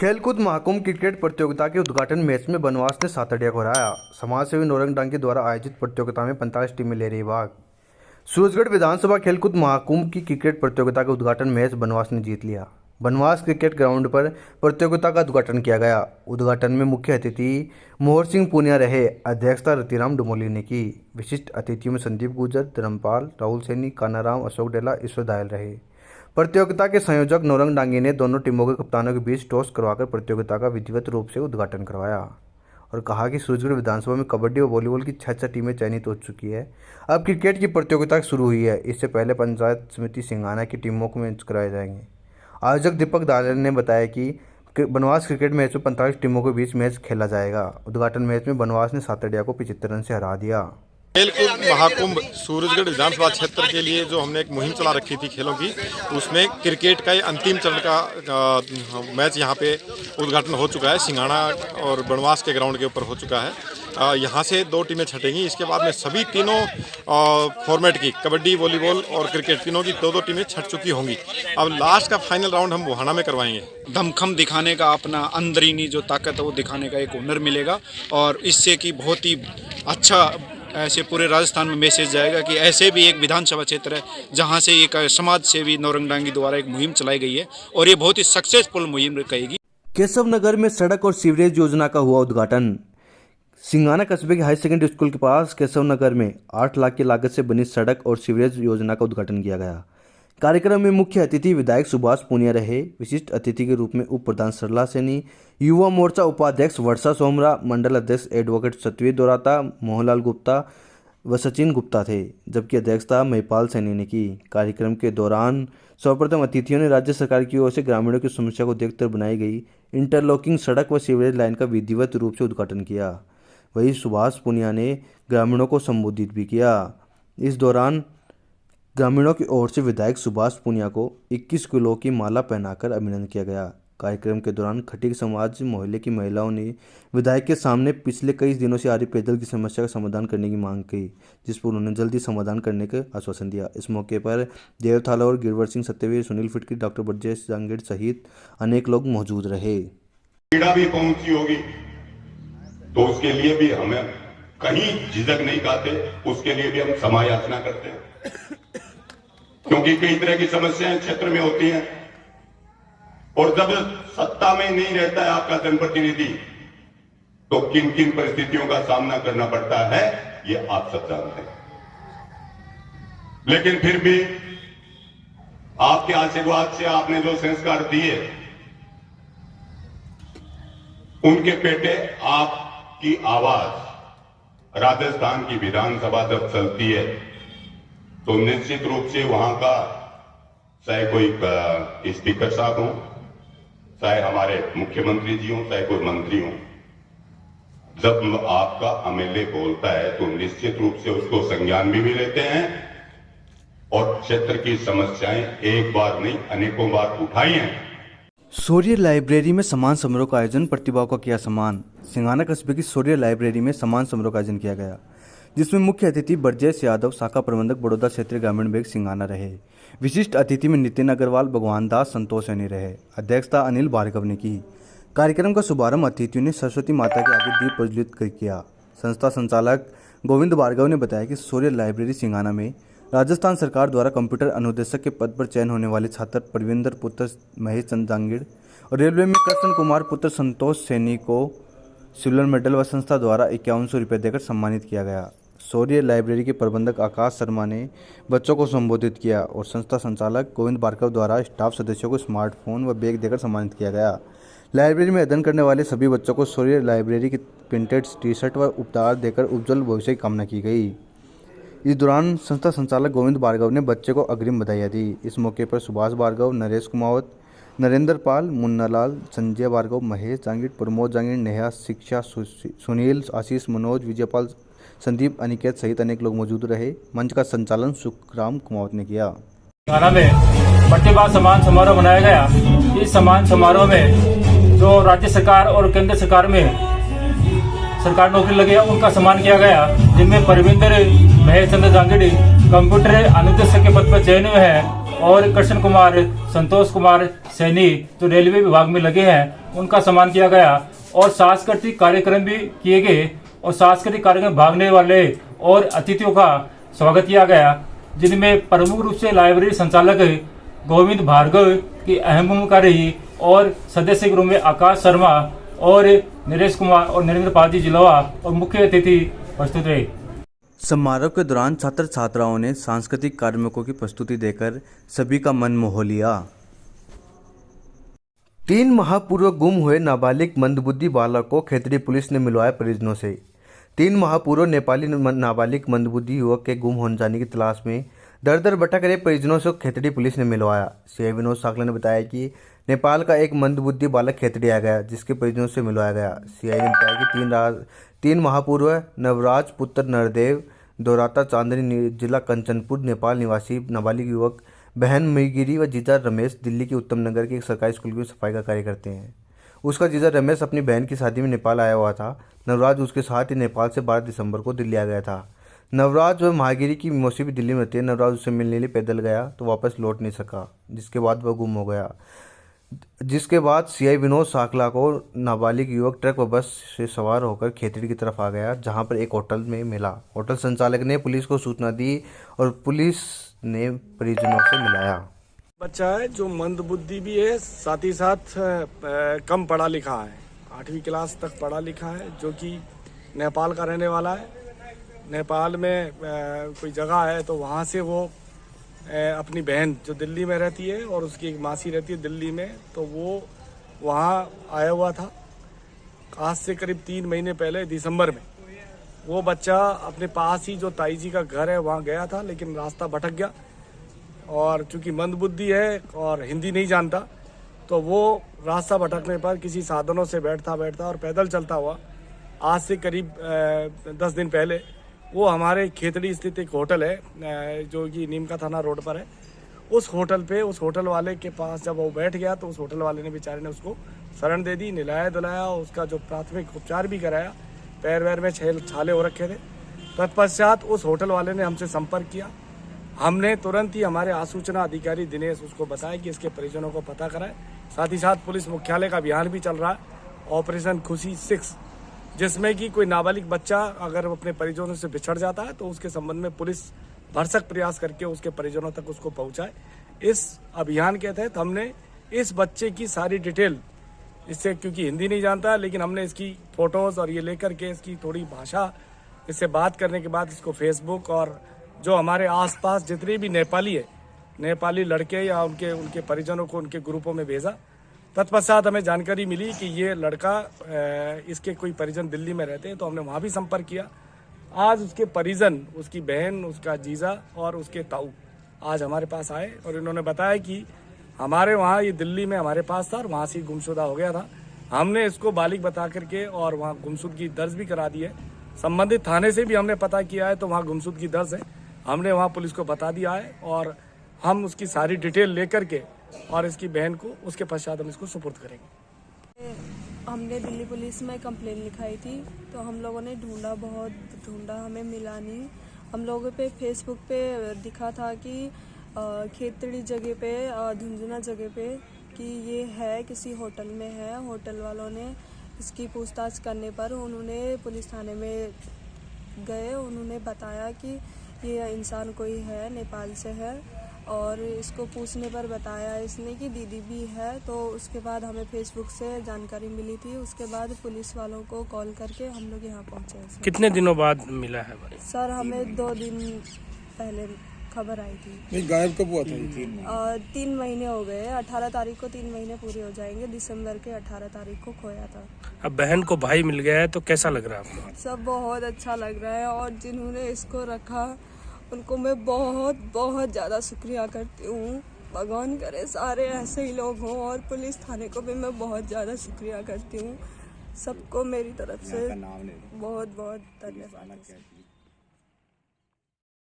खेलकूद महाकुंभ क्रिकेट प्रतियोगिता के उद्घाटन मैच में बनवास ने सातड़िया को हराया। समाजसेवी नौरंग डांगी द्वारा आयोजित प्रतियोगिता में 45 टीमें ले रही भाग। सूरजगढ़ विधानसभा खेलकूद महाकुंभ की क्रिकेट प्रतियोगिता का उद्घाटन मैच बनवास ने जीत लिया। बनवास क्रिकेट ग्राउंड पर प्रतियोगिता का उद्घाटन किया गया। उद्घाटन में मुख्य अतिथि मोहर सिंह पूनिया रहे। अध्यक्षता रतिराम डुमोली ने की। विशिष्ट अतिथियों में संदीप गुर्जर, धर्मपाल, राहुल सैनी, कानाराम, अशोक डेला, ईश्वर दायल रहे। प्रतियोगिता के संयोजक नौरंग डांगी ने दोनों टीमों के कप्तानों के बीच टॉस करवाकर प्रतियोगिता का विधिवत रूप से उद्घाटन करवाया और कहा कि सूरजगढ़ विधानसभा में कबड्डी और वॉलीबॉल की 6 टीमें चयनित हो चुकी है। अब क्रिकेट की प्रतियोगिता शुरू हुई है। इससे पहले पंचायत समिति सिंघाना की टीमों को मैच कराए जाएंगे। आयोजक दीपक दायल ने बताया कि बनवास क्रिकेट मैच में 45 टीमों के बीच मैच खेला जाएगा। उद्घाटन मैच में बनवास ने सातड़िया को 75 रन से हरा दिया। खेलकूद महाकुंभ सूरजगढ़ विधानसभा क्षेत्र के लिए जो हमने एक मुहिम चला रखी थी खेलों की, उसमें क्रिकेट का अंतिम चरण का मैच यहाँ पे उद्घाटन हो चुका है। सिंघाना और बनवास के ग्राउंड के ऊपर हो चुका है। यहाँ से 2 टीमें छटेंगी। इसके बाद में सभी तीनों फॉर्मेट की कबड्डी, वॉलीबॉल और क्रिकेट तीनों की 2-2 टीमें छट चुकी होंगी। अब लास्ट का फाइनल राउंड हम बुहाना में करवाएंगे। दमखम दिखाने का, अपना अंदरूनी जो ताकत है वो दिखाने का एक हुनर मिलेगा और इससे कि बहुत ही अच्छा ऐसे पूरे राजस्थान में मैसेज जाएगा कि ऐसे भी एक विधानसभा क्षेत्र है जहां से एक समाज सेवी नौरंग डांगी द्वारा एक मुहिम चलाई गई है और ये बहुत ही सक्सेसफुल मुहिम कहेगी। केशव नगर में सड़क और सीवरेज योजना का हुआ उद्घाटन। सिंघाना कस्बे के हाई सेकेंडरी स्कूल के पास केशव नगर में 8 लाख की लागत से बनी सड़क और सीवरेज योजना का उद्घाटन किया गया। कार्यक्रम में मुख्य अतिथि विधायक सुभाष पूनिया रहे। विशिष्ट अतिथि के रूप में उप प्रधान सरला सैनी, युवा मोर्चा उपाध्यक्ष वर्षा सोमरा, मंडल अध्यक्ष एडवोकेट सतवीर दोराता, मोहनलाल गुप्ता व सचिन गुप्ता थे, जबकि अध्यक्षता महिपाल सैनी ने की। कार्यक्रम के दौरान सर्वप्रथम अतिथियों ने राज्य सरकार की ओर से ग्रामीणों की समस्या को देखकर बनाई गई इंटरलॉकिंग सड़क व सीवरेज लाइन का विधिवत रूप से उद्घाटन किया। वहीं सुभाष पूनिया ने ग्रामीणों को संबोधित भी किया। इस दौरान ग्रामीणों की ओर से विधायक सुभाष पूनिया को 21 किलो की माला पहनाकर अभिनंदन किया गया। कार्यक्रम के दौरान खटीक समाज मोहल्ले की महिलाओं ने विधायक के सामने पिछले कई दिनों से आ रही पेयजल की समस्या का समाधान करने की मांग की, जिस पर उन्होंने जल्दी समाधान करने का आश्वासन दिया। इस मौके पर देव थालौर, गिरवर सिंह सत्यवीर, सुनील फिटकी, डॉक्टर ब्रजेश जांगीड़ सहित अनेक लोग मौजूद रहे। पीड़ा भी पहुंची होगी तो उसके लिए भी हमें कहीं झिझक नहीं खाते, उसके लिए भी हम क्षमा याचना करते हैं, क्योंकि कई तरह की समस्याएं क्षेत्र में होती हैं और जब सत्ता में नहीं रहता है आपका जनप्रतिनिधि तो किन किन परिस्थितियों का सामना करना पड़ता है ये आप सब जानते हैं। लेकिन फिर भी आपके आशीर्वाद से आपने जो संस्कार दिए उनके पेटे आपकी आवाज राजस्थान की विधानसभा जब चलती है तो निश्चित रूप से वहां का चाहे कोई स्पीकर साहब हो, चाहे हमारे मुख्यमंत्री जी हो, चाहे कोई मंत्री हो, जब आपका एमएलए बोलता है तो निश्चित रूप से उसको संज्ञान भी लेते हैं और क्षेत्र की समस्याएं एक बार नहीं अनेकों बार उठाई हैं। शौर्य लाइब्रेरी में सम्मान समारोह का आयोजन, प्रतिभाओं का किया सम्मान। सिंघाना कस्बे की शौर्य लाइब्रेरी में सम्मान समारोह का आयोजन किया गया, जिसमें मुख्य अतिथि ब्रजेश यादव, शाखा प्रबंधक बड़ौदा क्षेत्रीय ग्रामीण बैंक सिंघाना रहे। विशिष्ट अतिथि में नितिन अग्रवाल, भगवान दास, संतोष सैनी रहे। अध्यक्षता अनिल भार्गव ने की। कार्यक्रम का शुभारंभ अतिथियों ने सरस्वती माता के आगे दीप प्रज्वलित किया। संस्था संचालक गोविंद भार्गव ने बताया कि शौर्य लाइब्रेरी सिंघाना में राजस्थान सरकार द्वारा कंप्यूटर अनुदेशक के पद पर चयन होने वाले छात्र परविंदर पुत्र महेश चंद जांगीड़ और रेलवे में कृष्ण कुमार पुत्र संतोष सैनी को सिल्वर मेडल व संस्था द्वारा 5100 रुपये देकर सम्मानित किया गया। शौर्य लाइब्रेरी के प्रबंधक आकाश शर्मा ने बच्चों को संबोधित किया और संस्था संचालक गोविंद भार्गव द्वारा स्टाफ सदस्यों को स्मार्टफोन व बैग देकर सम्मानित किया गया। लाइब्रेरी में अध्ययन करने वाले सभी बच्चों को शौर्य लाइब्रेरी की प्रिंटेड टी-शर्ट व उपहार देकर उज्ज्वल भविष्य की कामना की गई। इस दौरान संस्था संचालक गोविंद भार्गव ने बच्चे को अग्रिम बधाइयाँ दी। इस मौके पर सुभाष भार्गव, नरेश कुमावत, नरेंद्र पाल, मुन्नालाल, संजय भार्गव, महेश जांगीड़, प्रमोद जांगीड़, नेहा, शिक्षा, सुनील, आशीष, मनोज, विजयपाल, संदीप, अनिकेत सहित अनेक लोग मौजूद रहे। मंच का संचालन सुखराम कुमावत ने किया। सिंघाना में प्रतिभा सम्मान समारोह मनाया गया। इस सम्मान समारोह में जो राज्य सरकार और केंद्र सरकार में सरकार नौकरी लगे उनका सम्मान किया गया, जिनमें परविंदर महेश चंद्र जांगीड़ कंप्यूटर अनुदेशक के पद पर चयन हुए हैं और कृष्ण कुमार, संतोष कुमार सैनी जो रेलवे विभाग में लगे हैं उनका सम्मान किया गया और सांस्कृतिक कार्यक्रम भी किए गए और सांस्कृतिक कार्यक्रम भागने वाले और अतिथियों का स्वागत किया गया, जिनमें प्रमुख रूप से लाइब्रेरी संचालक गोविंद भार्गव की अहम भूमिका रही और सदस्य के रूप में आकाश शर्मा और नरेश कुमार और नरेंद्र पाल जी जिलोवा और मुख्य अतिथि प्रस्तुत रहे। समारोह के दौरान छात्र छात्राओं ने सांस्कृतिक कार्यक्रमों की प्रस्तुति देकर सभी का मन मोह लिया। 3 माह पूर्व गुम हुए नाबालिग मंदबुद्धि बालक को खेतड़ी पुलिस ने मिलवाया परिजनों से। 3 माह पूर्व नेपाली नाबालिग मंदबुद्धि युवक के गुम होने जाने की तलाश में दर दर भटक रहे परिजनों से खेतड़ी पुलिस ने मिलवाया। सीआई विनोद साकला ने बताया कि नेपाल का एक मंदबुद्धि बालक खेतड़ी आ गया, जिसके परिजनों से मिलवाया गया। सीआई ने बताया कि 3 माह पूर्व नवराज पुत्र नरदेव दोराता चांदनी जिला कंचनपुर नेपाल निवासी नाबालिग युवक बहन मईगिरी व जीजा रमेश दिल्ली के उत्तम नगर के एक सरकारी स्कूल की सफाई का कार्य करते हैं। उसका जीजा रमेश अपनी बहन की शादी में नेपाल आया हुआ था। नवराज उसके साथ ही नेपाल से 12 दिसंबर को दिल्ली आ गया था। नवराज व महागिरी की मौसी भी दिल्ली में रहती है। नवराज उससे मिलने लिए पैदल गया तो वापस लौट नहीं सका, जिसके बाद वह गुम हो गया। जिसके बाद सीआई विनोद साकला को नाबालिग युवक ट्रक व बस से सवार होकर खेतड़ी की तरफ आ गया, जहां पर एक होटल में मिला। होटल संचालक ने पुलिस को सूचना दी और पुलिस ने परिजनों से मिलाया। बच्चा है जो मंदबुद्धि भी है, साथ ही साथ कम पढ़ा लिखा है, 8वीं क्लास तक पढ़ा लिखा है, जो कि नेपाल का रहने वाला है। नेपाल में कोई जगह है तो वहाँ से वो अपनी बहन जो दिल्ली में रहती है और उसकी एक मासी रहती है दिल्ली में, तो वो वहाँ आया हुआ था। आज से करीब 3 महीने पहले दिसंबर में वो बच्चा अपने पास ही जो ताई जी का घर है वहाँ गया था, लेकिन रास्ता भटक गया और चूंकि मंदबुद्धि है और हिंदी नहीं जानता, तो वो रास्ता भटकने पर किसी साधनों से बैठता और पैदल चलता हुआ आज से करीब 10 दिन पहले वो हमारे खेतड़ी स्थित एक होटल है जो कि नीमका थाना रोड पर है। उस होटल पे उस होटल वाले के पास जब वो बैठ गया तो उस होटल वाले ने बेचारे ने उसको शरण दे दी, नहलाया धुलाया, उसका जो प्राथमिक उपचार भी कराया। पैर वैर में छाले हो रखे थे। तत्पश्चात उस होटल वाले ने हमसे संपर्क किया। हमने तुरंत ही हमारे आसूचना अधिकारी दिनेश उसको बताया कि इसके परिजनों को पता कराए। साथ ही साथ पुलिस मुख्यालय का अभियान भी चल रहा है, ऑपरेशन खुशी 6, जिसमें कि कोई नाबालिग बच्चा अगर अपने परिजनों से बिछड़ जाता है तो उसके संबंध में पुलिस भरसक प्रयास करके उसके परिजनों तक उसको पहुंचाए। इस अभियान के तहत हमने इस बच्चे की सारी डिटेल, इससे क्योंकि हिंदी नहीं जानता, लेकिन हमने इसकी फोटोज और ये लेकर के इसकी थोड़ी भाषा इससे बात करने के बाद इसको फेसबुक और जो हमारे आसपास जितने भी नेपाली लड़के या उनके परिजनों को उनके ग्रुपों में भेजा। तत्पश्चात हमें जानकारी मिली कि ये लड़का इसके कोई परिजन दिल्ली में रहते हैं, तो हमने वहाँ भी संपर्क किया। आज उसके परिजन, उसकी बहन, उसका जीजा और उसके ताऊ आज हमारे पास आए और इन्होंने बताया कि हमारे वहाँ ये दिल्ली में हमारे पास था और वहाँ से ही गुमशुदा हो गया था। हमने इसको बालिग बता करके और वहाँ गुमशुदगी दर्ज भी करा दी है। संबंधित थाने से भी हमने पता किया है तो वहाँ गुमशुदगी दर्ज है। हमने वहाँ पुलिस को बता दिया है और हम उसकी सारी डिटेल लेकर के और इसकी बहन को उसके पश्चात हम इसको सुपुर्द करेंगे। हमने दिल्ली पुलिस में कंप्लेन लिखाई थी, तो हम लोगों ने बहुत ढूंढा, हमें मिला नहीं। हम लोगों पे फेसबुक पे दिखा था कि खेतड़ी जगह पे, झुंझुना जगह पे कि ये है, किसी होटल में है। होटल वालों ने इसकी पूछताछ करने पर उन्होंने पुलिस थाने में गए, उन्होंने बताया कि ये इंसान कोई है, नेपाल से है, और इसको पूछने पर बताया इसने कि दीदी भी है। तो उसके बाद हमें फेसबुक से जानकारी मिली थी। उसके बाद पुलिस वालों को कॉल करके हम लोग यहाँ पहुँचे। कितने दिनों बाद मिला है सर? हमें 2 दिन पहले खबर आई थी। नहीं, गायब कब हुआ था? 3 महीने हो गए। 18 तारीख को 3 महीने पूरे हो जाएंगे। दिसंबर के 18 तारीख को खोया था। अब बहन को भाई मिल गया है तो कैसा लग रहा है आपको? सब बहुत अच्छा लग रहा है और जिन्होंने इसको रखा उनको मैं बहुत ज़्यादा शुक्रिया करती हूँ। भगवान करे सारे ऐसे ही लोग हों, और पुलिस थाने को भी मैं बहुत ज़्यादा शुक्रिया करती हूँ। सबको मेरी तरफ से बहुत धन्यवाद।